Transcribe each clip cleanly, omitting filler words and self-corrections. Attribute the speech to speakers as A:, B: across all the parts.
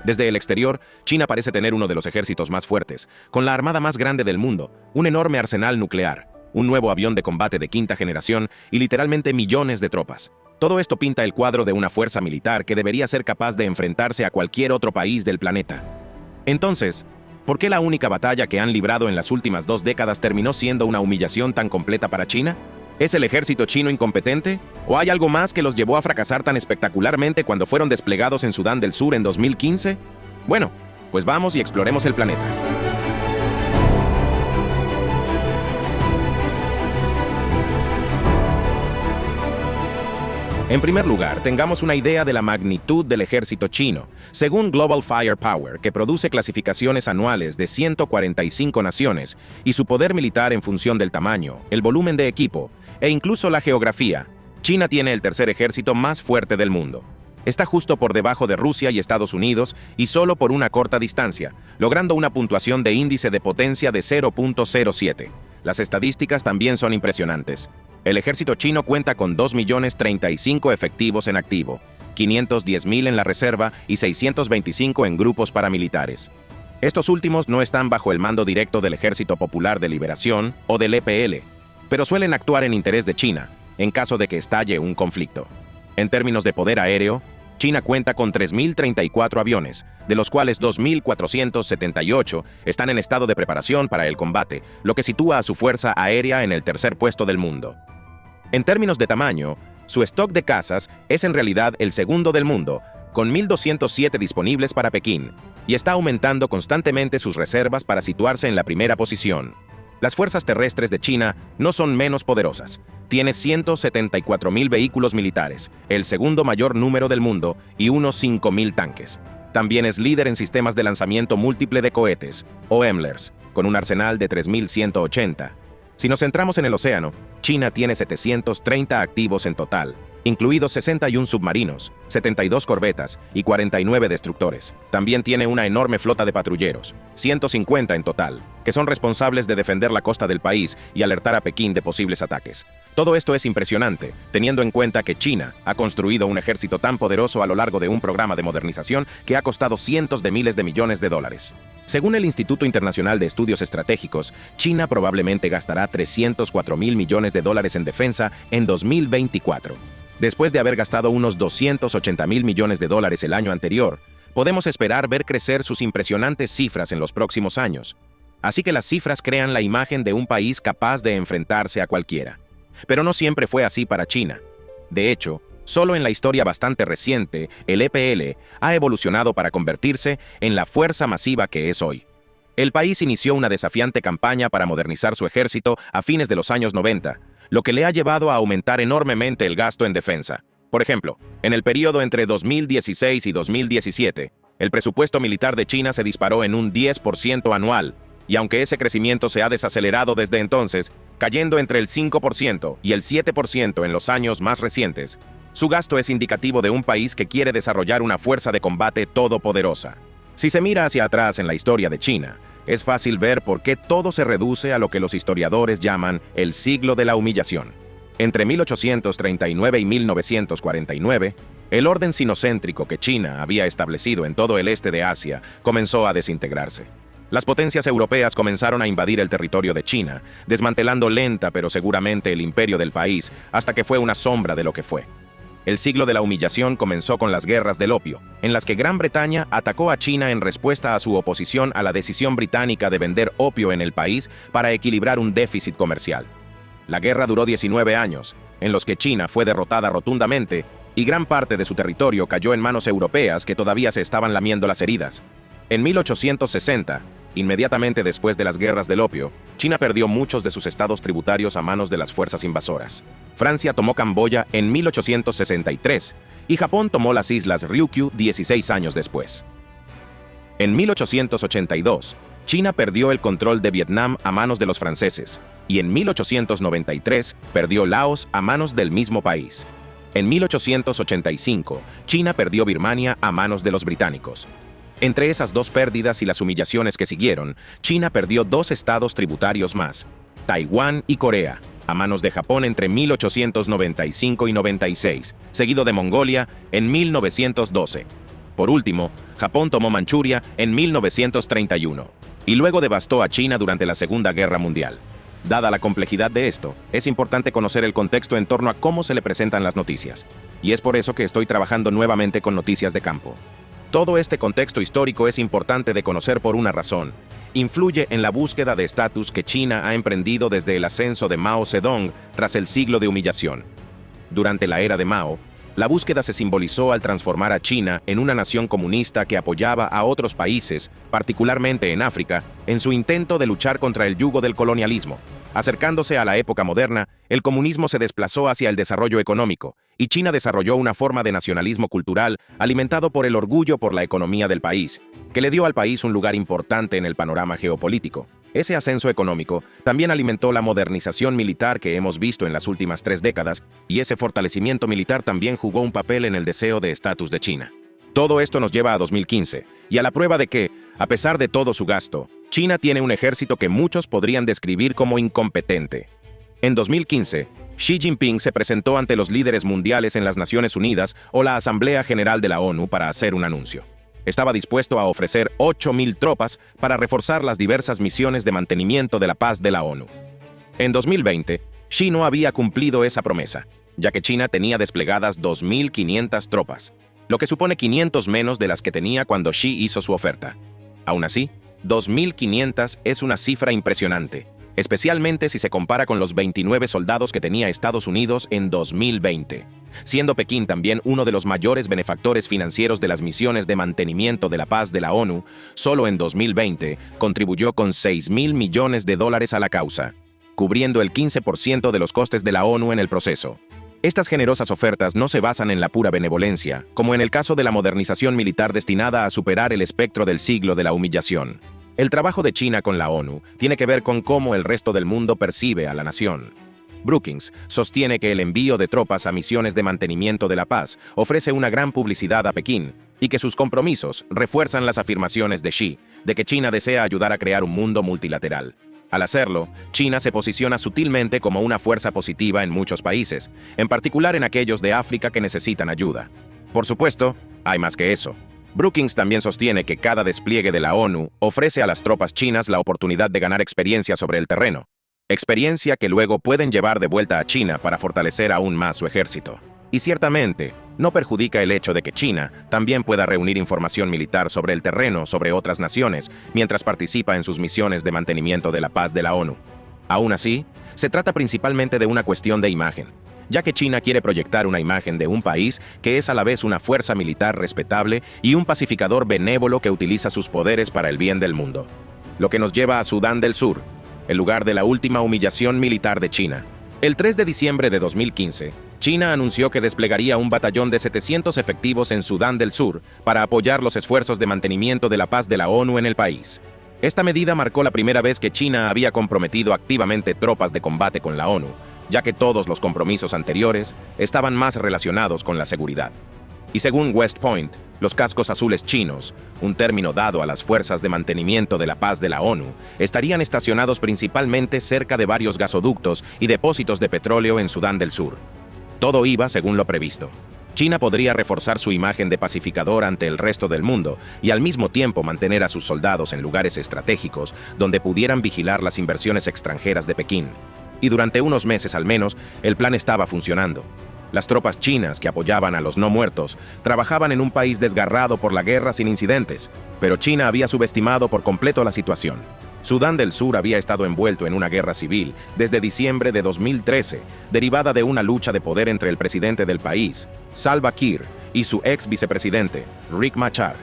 A: Desde el exterior, China parece tener uno de los ejércitos más fuertes, con la armada más grande del mundo, un enorme arsenal nuclear, un nuevo avión de combate de quinta generación y literalmente millones de tropas. Todo esto pinta el cuadro de una fuerza militar que debería ser capaz de enfrentarse a cualquier otro país del planeta. Entonces, ¿por qué la única batalla que han librado en las últimas 2 décadas terminó siendo una humillación tan completa para China? ¿Es el ejército chino incompetente? ¿O hay algo más que los llevó a fracasar tan espectacularmente cuando fueron desplegados en Sudán del Sur en 2015? Bueno, pues vamos y exploremos el planeta. En primer lugar, tengamos una idea de la magnitud del ejército chino. Según Global Firepower, que produce clasificaciones anuales de 145 naciones, y su poder militar en función del tamaño, el volumen de equipo e incluso la geografía, China tiene el tercer ejército más fuerte del mundo. Está justo por debajo de Rusia y Estados Unidos y solo por una corta distancia, logrando una puntuación de índice de potencia de 0.07. Las estadísticas también son impresionantes. El ejército chino cuenta con 2.035.000 efectivos en activo, 510.000 en la reserva y 625 en grupos paramilitares. Estos últimos no están bajo el mando directo del Ejército Popular de Liberación o del EPL, pero suelen actuar en interés de China, en caso de que estalle un conflicto. En términos de poder aéreo, China cuenta con 3.034 aviones, de los cuales 2.478 están en estado de preparación para el combate, lo que sitúa a su fuerza aérea en el tercer puesto del mundo. En términos de tamaño, su stock de cazas es en realidad el segundo del mundo, con 1.207 disponibles para Pekín, y está aumentando constantemente sus reservas para situarse en la primera posición. Las fuerzas terrestres de China no son menos poderosas. Tiene 174.000 vehículos militares, el segundo mayor número del mundo, y unos 5.000 tanques. También es líder en sistemas de lanzamiento múltiple de cohetes, o EMLRS, con un arsenal de 3.180. Si nos centramos en el océano, China tiene 730 activos en total, incluidos 61 submarinos, 72 corbetas y 49 destructores. También tiene una enorme flota de patrulleros, 150 en total, que son responsables de defender la costa del país y alertar a Pekín de posibles ataques. Todo esto es impresionante, teniendo en cuenta que China ha construido un ejército tan poderoso a lo largo de un programa de modernización que ha costado cientos de miles de millones de dólares. Según el Instituto Internacional de Estudios Estratégicos, China probablemente gastará 304.000 millones de dólares en defensa en 2024. Después de haber gastado unos 280.000 millones de dólares el año anterior, podemos esperar ver crecer sus impresionantes cifras en los próximos años. Así que las cifras crean la imagen de un país capaz de enfrentarse a cualquiera. Pero no siempre fue así para China. De hecho, solo en la historia bastante reciente, el EPL ha evolucionado para convertirse en la fuerza masiva que es hoy. El país inició una desafiante campaña para modernizar su ejército a fines de los años 90, lo que le ha llevado a aumentar enormemente el gasto en defensa. Por ejemplo, en el periodo entre 2016 y 2017, el presupuesto militar de China se disparó en un 10% anual, y aunque ese crecimiento se ha desacelerado desde entonces, cayendo entre el 5% y el 7% en los años más recientes, su gasto es indicativo de un país que quiere desarrollar una fuerza de combate todopoderosa. Si se mira hacia atrás en la historia de China, es fácil ver por qué todo se reduce a lo que los historiadores llaman el siglo de la humillación. Entre 1839 y 1949, el orden sinocéntrico que China había establecido en todo el este de Asia comenzó a desintegrarse. Las potencias europeas comenzaron a invadir el territorio de China, desmantelando lenta pero seguramente el imperio del país hasta que fue una sombra de lo que fue. El siglo de la humillación comenzó con las guerras del opio, en las que Gran Bretaña atacó a China en respuesta a su oposición a la decisión británica de vender opio en el país para equilibrar un déficit comercial. La guerra duró 19 años, en los que China fue derrotada rotundamente y gran parte de su territorio cayó en manos europeas que todavía se estaban lamiendo las heridas. En 1860, inmediatamente después de las guerras del opio, China perdió muchos de sus estados tributarios a manos de las fuerzas invasoras. Francia tomó Camboya en 1863 y Japón tomó las islas Ryukyu 16 años después. En 1882, China perdió el control de Vietnam a manos de los franceses y en 1893 perdió Laos a manos del mismo país. En 1885, China perdió Birmania a manos de los británicos. Entre esas dos pérdidas y las humillaciones que siguieron, China perdió 2 estados tributarios más, Taiwán y Corea, a manos de Japón entre 1895 y 96, seguido de Mongolia en 1912. Por último, Japón tomó Manchuria en 1931 y luego devastó a China durante la Segunda Guerra Mundial. Dada la complejidad de esto, es importante conocer el contexto en torno a cómo se le presentan las noticias, y es por eso que estoy trabajando nuevamente con noticias de campo. Todo este contexto histórico es importante de conocer por una razón. Influye en la búsqueda de estatus que China ha emprendido desde el ascenso de Mao Zedong tras el siglo de humillación. Durante la era de Mao, la búsqueda se simbolizó al transformar a China en una nación comunista que apoyaba a otros países, particularmente en África, en su intento de luchar contra el yugo del colonialismo. Acercándose a la época moderna, el comunismo se desplazó hacia el desarrollo económico, y China desarrolló una forma de nacionalismo cultural alimentado por el orgullo por la economía del país, que le dio al país un lugar importante en el panorama geopolítico. Ese ascenso económico también alimentó la modernización militar que hemos visto en las últimas 3 décadas, y ese fortalecimiento militar también jugó un papel en el deseo de estatus de China. Todo esto nos lleva a 2015, y a la prueba de que, a pesar de todo su gasto, China tiene un ejército que muchos podrían describir como incompetente. En 2015, Xi Jinping se presentó ante los líderes mundiales en las Naciones Unidas o la Asamblea General de la ONU para hacer un anuncio. Estaba dispuesto a ofrecer 8.000 tropas para reforzar las diversas misiones de mantenimiento de la paz de la ONU. En 2020, Xi no había cumplido esa promesa, ya que China tenía desplegadas 2.500 tropas, lo que supone 500 menos de las que tenía cuando Xi hizo su oferta. Aún así, 2.500 es una cifra impresionante, especialmente si se compara con los 29 soldados que tenía Estados Unidos en 2020, siendo Pekín también uno de los mayores benefactores financieros de las misiones de mantenimiento de la paz de la ONU. Solo en 2020 contribuyó con $6.000 millones a la causa, cubriendo el 15% de los costes de la ONU en el proceso. Estas generosas ofertas no se basan en la pura benevolencia, como en el caso de la modernización militar destinada a superar el espectro del siglo de la humillación. El trabajo de China con la ONU tiene que ver con cómo el resto del mundo percibe a la nación. Brookings sostiene que el envío de tropas a misiones de mantenimiento de la paz ofrece una gran publicidad a Pekín y que sus compromisos refuerzan las afirmaciones de Xi de que China desea ayudar a crear un mundo multilateral. Al hacerlo, China se posiciona sutilmente como una fuerza positiva en muchos países, en particular en aquellos de África que necesitan ayuda. Por supuesto, hay más que eso. Brookings también sostiene que cada despliegue de la ONU ofrece a las tropas chinas la oportunidad de ganar experiencia sobre el terreno, experiencia que luego pueden llevar de vuelta a China para fortalecer aún más su ejército. Y ciertamente, no perjudica el hecho de que China también pueda reunir información militar sobre el terreno sobre otras naciones mientras participa en sus misiones de mantenimiento de la paz de la ONU. Aún así, se trata principalmente de una cuestión de imagen, ya que China quiere proyectar una imagen de un país que es a la vez una fuerza militar respetable y un pacificador benévolo que utiliza sus poderes para el bien del mundo. Lo que nos lleva a Sudán del Sur, el lugar de la última humillación militar de China. El 3 de diciembre de 2015, China anunció que desplegaría un batallón de 700 efectivos en Sudán del Sur para apoyar los esfuerzos de mantenimiento de la paz de la ONU en el país. Esta medida marcó la primera vez que China había comprometido activamente tropas de combate con la ONU, ya que todos los compromisos anteriores estaban más relacionados con la seguridad. Y según West Point, los cascos azules chinos, un término dado a las fuerzas de mantenimiento de la paz de la ONU, estarían estacionados principalmente cerca de varios gasoductos y depósitos de petróleo en Sudán del Sur. Todo iba según lo previsto. China podría reforzar su imagen de pacificador ante el resto del mundo y al mismo tiempo mantener a sus soldados en lugares estratégicos donde pudieran vigilar las inversiones extranjeras de Pekín. Y durante unos meses al menos, el plan estaba funcionando. Las tropas chinas que apoyaban a los no muertos trabajaban en un país desgarrado por la guerra sin incidentes, pero China había subestimado por completo la situación. Sudán del Sur había estado envuelto en una guerra civil desde diciembre de 2013, derivada de una lucha de poder entre el presidente del país, Salva Kiir, y su ex vicepresidente, Riek Machar.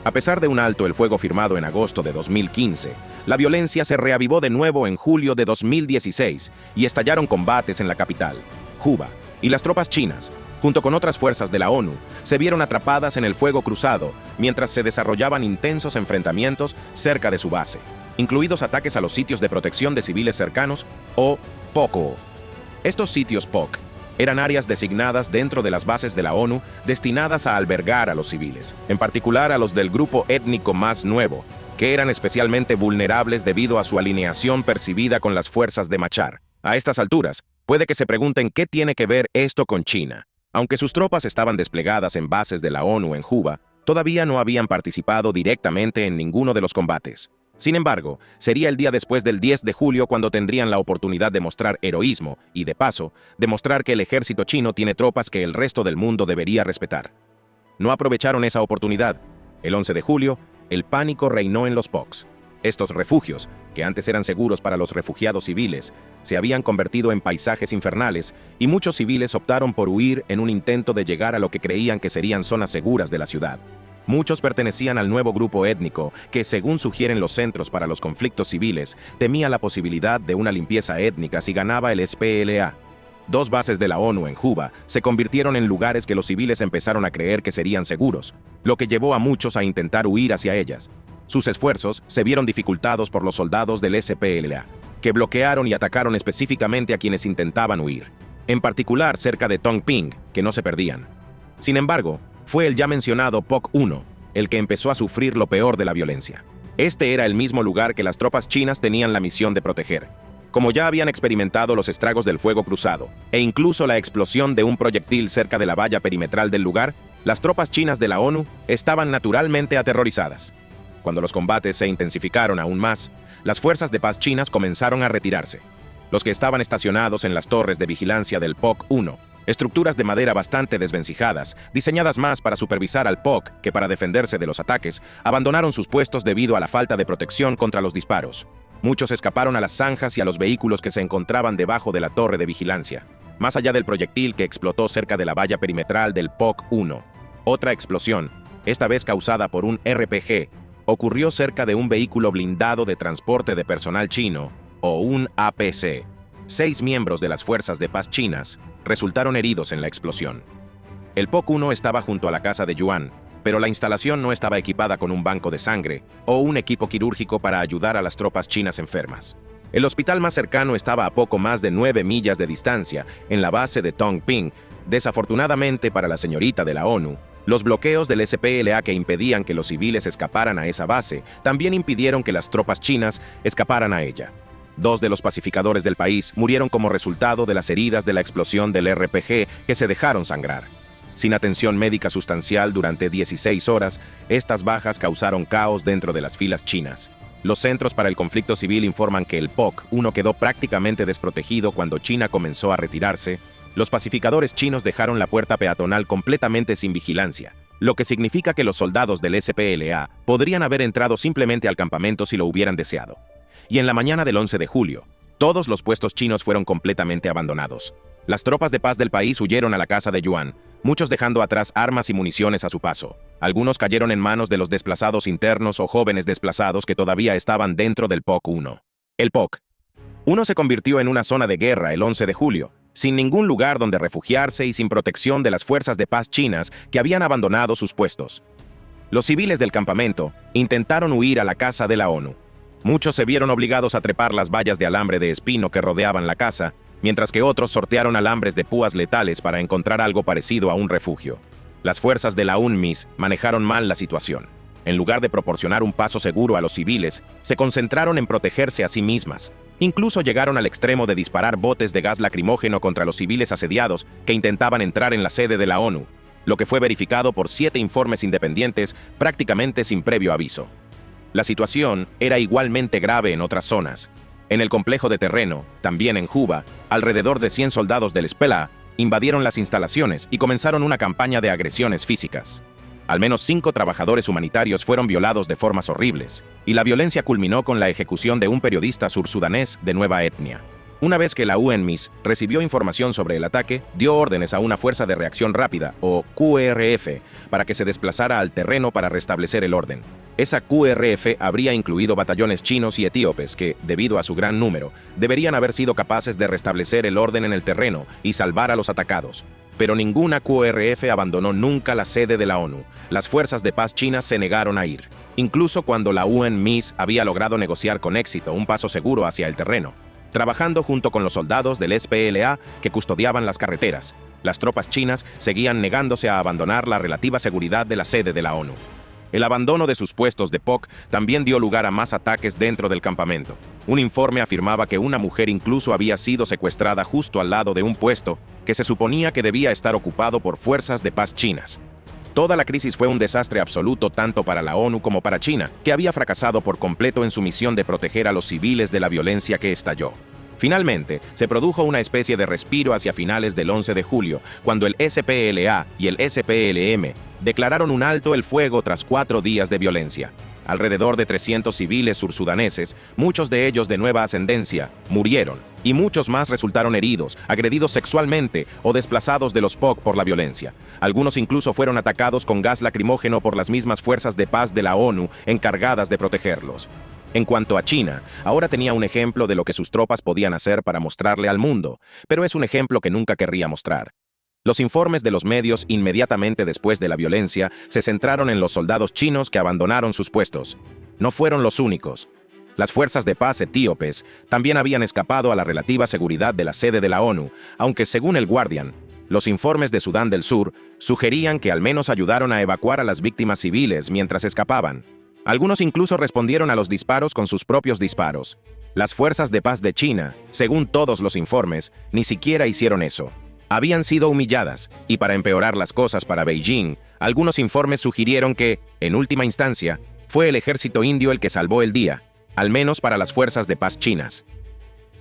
A: A pesar de un alto el fuego firmado en agosto de 2015, la violencia se reavivó de nuevo en julio de 2016 y estallaron combates en la capital, Juba, y las tropas chinas, junto con otras fuerzas de la ONU, se vieron atrapadas en el fuego cruzado mientras se desarrollaban intensos enfrentamientos cerca de su base, incluidos ataques a los sitios de protección de civiles cercanos o POCO. Estos sitios POC eran áreas designadas dentro de las bases de la ONU destinadas a albergar a los civiles, en particular a los del grupo étnico más nuevo, que eran especialmente vulnerables debido a su alineación percibida con las fuerzas de Machar. A estas alturas, puede que se pregunten qué tiene que ver esto con China. Aunque sus tropas estaban desplegadas en bases de la ONU en Juba, Todavía no habían participado directamente en ninguno de los combates. Sin embargo, sería el día después del 10 de julio cuando tendrían la oportunidad de mostrar heroísmo y, de paso, demostrar que el ejército chino tiene tropas que el resto del mundo debería respetar. No aprovecharon esa oportunidad. El 11 de julio, el pánico reinó en los POCs. Estos refugios, que antes eran seguros para los refugiados civiles, se habían convertido en paisajes infernales y muchos civiles optaron por huir en un intento de llegar a lo que creían que serían zonas seguras de la ciudad. Muchos pertenecían al nuevo grupo étnico que, según sugieren los Centros para los Conflictos Civiles, temía la posibilidad de una limpieza étnica si ganaba el SPLA. 2 bases de la ONU en Juba se convirtieron en lugares que los civiles empezaron a creer que serían seguros, lo que llevó a muchos a intentar huir hacia ellas. Sus esfuerzos se vieron dificultados por los soldados del SPLA, que bloquearon y atacaron específicamente a quienes intentaban huir, en particular cerca de Tongping, que no se perdían. Sin embargo, fue el ya mencionado POC 1 el que empezó a sufrir lo peor de la violencia. Este era el mismo lugar que las tropas chinas tenían la misión de proteger. Como ya habían experimentado los estragos del fuego cruzado e incluso la explosión de un proyectil cerca de la valla perimetral del lugar, las tropas chinas de la ONU estaban naturalmente aterrorizadas. Cuando los combates se intensificaron aún más, las fuerzas de paz chinas comenzaron a retirarse. Los que estaban estacionados en las torres de vigilancia del POC 1, estructuras de madera bastante desvencijadas, diseñadas más para supervisar al POC que para defenderse de los ataques, abandonaron sus puestos debido a la falta de protección contra los disparos. Muchos escaparon a las zanjas y a los vehículos que se encontraban debajo de la torre de vigilancia, más allá del proyectil que explotó cerca de la valla perimetral del POC 1. Otra explosión, esta vez causada por un RPG, ocurrió cerca de un vehículo blindado de transporte de personal chino, o un APC. 6 miembros de las fuerzas de paz chinas resultaron heridos en la explosión. El POC 1 estaba junto a la casa de Yuan, pero la instalación no estaba equipada con un banco de sangre o un equipo quirúrgico para ayudar a las tropas chinas enfermas. El hospital más cercano estaba a poco más de 9 millas de distancia, en la base de Tongping. Desafortunadamente para la señorita de la ONU, los bloqueos del SPLA que impedían que los civiles escaparan a esa base también impidieron que las tropas chinas escaparan a ella. 2 de los pacificadores del país murieron como resultado de las heridas de la explosión del RPG que se dejaron sangrar. Sin atención médica sustancial durante 16 horas, estas bajas causaron caos dentro de las filas chinas. Los Centros para el Conflicto Civil informan que el POC 1 quedó prácticamente desprotegido cuando China comenzó a retirarse. Los pacificadores chinos dejaron la puerta peatonal completamente sin vigilancia, lo que significa que los soldados del SPLA podrían haber entrado simplemente al campamento si lo hubieran deseado. Y en la mañana del 11 de julio, todos los puestos chinos fueron completamente abandonados. Las tropas de paz del país huyeron a la casa de Yuan, muchos dejando atrás armas y municiones a su paso. Algunos cayeron en manos de los desplazados internos o jóvenes desplazados que todavía estaban dentro del POC 1. El POC 1 se convirtió en una zona de guerra el 11 de julio, sin ningún lugar donde refugiarse y sin protección de las fuerzas de paz chinas que habían abandonado sus puestos. Los civiles del campamento intentaron huir a la casa de la ONU. Muchos se vieron obligados a trepar las vallas de alambre de espino que rodeaban la casa, mientras que otros sortearon alambres de púas letales para encontrar algo parecido a un refugio. Las fuerzas de la UNMIS manejaron mal la situación. En lugar de proporcionar un paso seguro a los civiles, se concentraron en protegerse a sí mismas. Incluso llegaron al extremo de disparar botes de gas lacrimógeno contra los civiles asediados que intentaban entrar en la sede de la ONU, lo que fue verificado por 7 informes independientes prácticamente sin previo aviso. La situación era igualmente grave en otras zonas. En el complejo de terreno, también en Juba, alrededor de 100 soldados del SPLA invadieron las instalaciones y comenzaron una campaña de agresiones físicas. Al menos 5 trabajadores humanitarios fueron violados de formas horribles, y la violencia culminó con la ejecución de un periodista sursudanés de nueva etnia. Una vez que la UNMIS recibió información sobre el ataque, dio órdenes a una fuerza de reacción rápida, o QRF, para que se desplazara al terreno para restablecer el orden. Esa QRF habría incluido batallones chinos y etíopes que, debido a su gran número, deberían haber sido capaces de restablecer el orden en el terreno y salvar a los atacados. Pero ninguna QRF abandonó nunca la sede de la ONU. Las fuerzas de paz chinas se negaron a ir, incluso cuando la UNMIS había logrado negociar con éxito un paso seguro hacia el terreno. Trabajando junto con los soldados del SPLA que custodiaban las carreteras, las tropas chinas seguían negándose a abandonar la relativa seguridad de la sede de la ONU. El abandono de sus puestos de POC también dio lugar a más ataques dentro del campamento. Un informe afirmaba que una mujer incluso había sido secuestrada justo al lado de un puesto que se suponía que debía estar ocupado por fuerzas de paz chinas. Toda la crisis fue un desastre absoluto tanto para la ONU como para China, que había fracasado por completo en su misión de proteger a los civiles de la violencia que estalló. Finalmente, se produjo una especie de respiro hacia finales del 11 de julio, cuando el SPLA y el SPLM declararon un alto el fuego tras 4 días de violencia. Alrededor de 300 civiles sursudaneses, muchos de ellos de nueva ascendencia, murieron, y muchos más resultaron heridos, agredidos sexualmente o desplazados de los POC por la violencia. Algunos incluso fueron atacados con gas lacrimógeno por las mismas fuerzas de paz de la ONU encargadas de protegerlos. En cuanto a China, ahora tenía un ejemplo de lo que sus tropas podían hacer para mostrarle al mundo, pero es un ejemplo que nunca querría mostrar. Los informes de los medios inmediatamente después de la violencia se centraron en los soldados chinos que abandonaron sus puestos. No fueron los únicos. Las fuerzas de paz etíopes también habían escapado a la relativa seguridad de la sede de la ONU, aunque según el Guardian, los informes de Sudán del Sur sugerían que al menos ayudaron a evacuar a las víctimas civiles mientras escapaban. Algunos incluso respondieron a los disparos con sus propios disparos. Las fuerzas de paz de China, según todos los informes, ni siquiera hicieron eso. Habían sido humilladas, y para empeorar las cosas para Beijing, algunos informes sugirieron que, en última instancia, fue el ejército indio el que salvó el día, al menos para las fuerzas de paz chinas.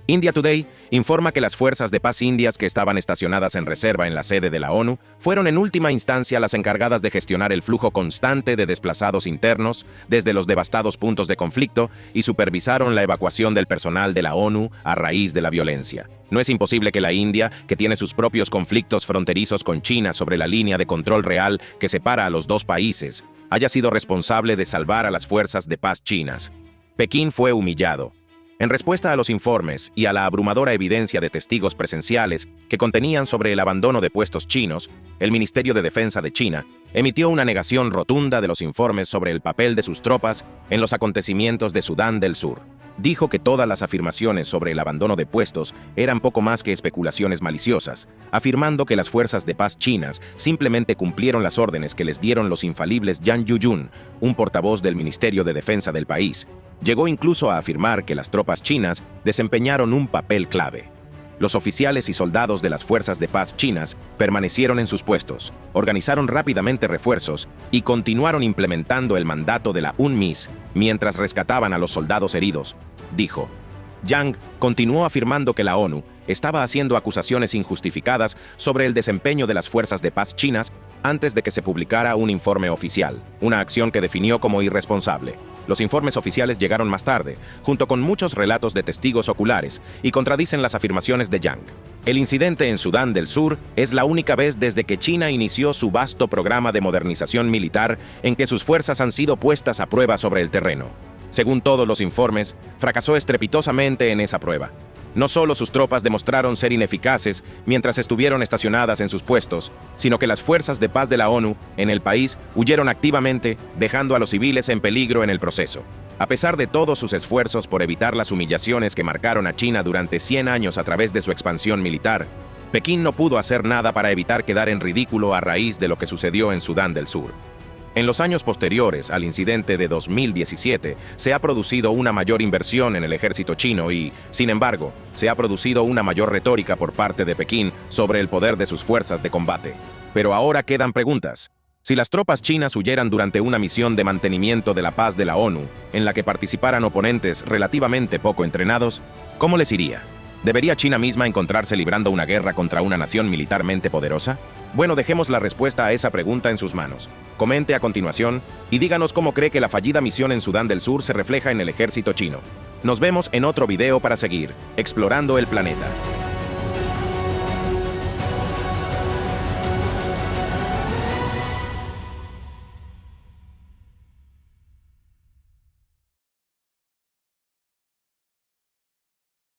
A: India Today informa que las fuerzas de paz indias que estaban estacionadas en reserva en la sede de la ONU fueron en última instancia las encargadas de gestionar el flujo constante de desplazados internos desde los devastados puntos de conflicto y supervisaron la evacuación del personal de la ONU a raíz de la violencia. No es imposible que la India, que tiene sus propios conflictos fronterizos con China sobre la línea de control real que separa a los dos países, haya sido responsable de salvar a las fuerzas de paz chinas. Pekín fue humillado. En respuesta a los informes y a la abrumadora evidencia de testigos presenciales que contenían sobre el abandono de puestos chinos, el Ministerio de Defensa de China emitió una negación rotunda de los informes sobre el papel de sus tropas en los acontecimientos de Sudán del Sur. Dijo que todas las afirmaciones sobre el abandono de puestos eran poco más que especulaciones maliciosas, afirmando que las fuerzas de paz chinas simplemente cumplieron las órdenes que les dieron los infalibles Yang Yujun, un portavoz del Ministerio de Defensa del país. Llegó incluso a afirmar que las tropas chinas desempeñaron un papel clave. Los oficiales y soldados de las fuerzas de paz chinas permanecieron en sus puestos, organizaron rápidamente refuerzos y continuaron implementando el mandato de la UNMISS mientras rescataban a los soldados heridos, dijo. Yang continuó afirmando que la ONU estaba haciendo acusaciones injustificadas sobre el desempeño de las fuerzas de paz chinas antes de que se publicara un informe oficial, una acción que definió como irresponsable. Los informes oficiales llegaron más tarde, junto con muchos relatos de testigos oculares, y contradicen las afirmaciones de Yang. El incidente en Sudán del Sur es la única vez desde que China inició su vasto programa de modernización militar en que sus fuerzas han sido puestas a prueba sobre el terreno. Según todos los informes, fracasó estrepitosamente en esa prueba. No solo sus tropas demostraron ser ineficaces mientras estuvieron estacionadas en sus puestos, sino que las fuerzas de paz de la ONU en el país huyeron activamente, dejando a los civiles en peligro en el proceso. A pesar de todos sus esfuerzos por evitar las humillaciones que marcaron a China durante 100 años a través de su expansión militar, Pekín no pudo hacer nada para evitar quedar en ridículo a raíz de lo que sucedió en Sudán del Sur. En los años posteriores al incidente de 2017, se ha producido una mayor inversión en el ejército chino y, sin embargo, se ha producido una mayor retórica por parte de Pekín sobre el poder de sus fuerzas de combate. Pero ahora quedan preguntas. Si las tropas chinas huyeran durante una misión de mantenimiento de la paz de la ONU, en la que participaran oponentes relativamente poco entrenados, ¿cómo les iría? ¿Debería China misma encontrarse librando una guerra contra una nación militarmente poderosa? Bueno, dejemos la respuesta a esa pregunta en sus manos. Comente a continuación y díganos cómo cree que la fallida misión en Sudán del Sur se refleja en el ejército chino. Nos vemos en otro video para seguir explorando el planeta.